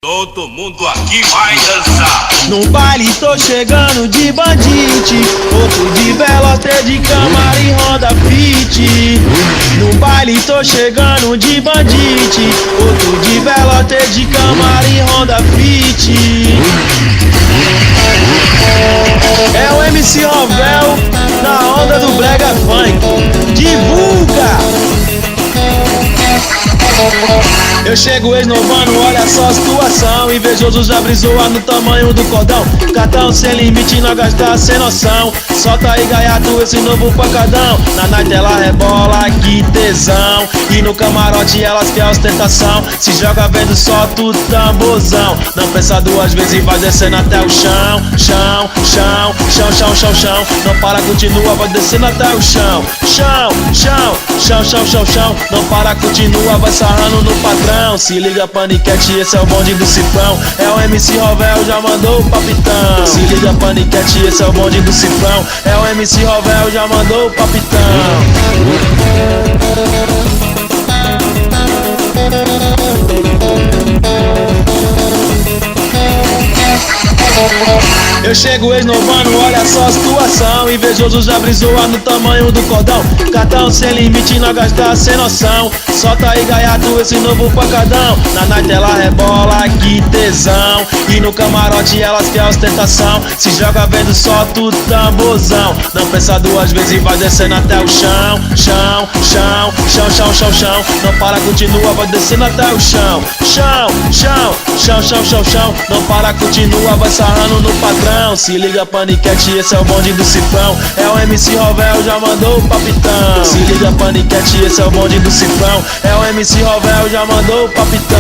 Todo mundo aqui vai dançar. No baile tô chegando de bandite, outro de Veloster, de Camaro, Honda Fit. No baile tô chegando de bandite, outro de Veloster, de Camaro, Honda Fit. É o MC Rovel na onda do brega funk. Divulga! Eu chego esnovando, olha só a situação. Invejoso já brisou no tamanho do cordão. Cartão sem limite, não gastar sem noção. Solta aí, gaiato, esse novo pancadão. Na night ela rebola, que tesão. E no camarote elas quer ostentação. Se joga vendo só tu tamborzão. Não pensa duas vezes e vai descendo até o chão. Chão, chão, chão, chão, chão, chão. Não para, continua, vai descendo até o chão. Chão, chão, chão, chão, chão, chão. Não para, continua, vai sarrando no patrão. Se liga, paniquete, esse é o bonde do Cifrão. É o MC Rovel, já mandou o papitão. Se liga, paniquete, esse é o bonde do Cifrão. É o MC Rovel, já mandou o papitão. Eu chego esnovando, olha só a situação. Invejoso já brisou no tamanho do cordão. Cartão sem limite, não gastar sem noção. Solta aí, gaiato, esse novo pancadão. Na night ela rebola, que tesão. E no camarote elas quer ostentação. Se joga vendo só tu tamborzão. Não pensa duas vezes e vai descendo até o chão. Chão, chão, chão, chão, chão, chão. Não para, continua, vai descendo até o chão. Chão, chão, chão, chão, chão, chão. Não para, continua, vai sarrando no patrão. Se liga, paniquete, esse é o bonde do Cifrão. É o MC Rovel, já mandou o papitão. Se liga, paniquete, esse é o bonde do Cifrão. É o MC Rovel, já mandou o papitão.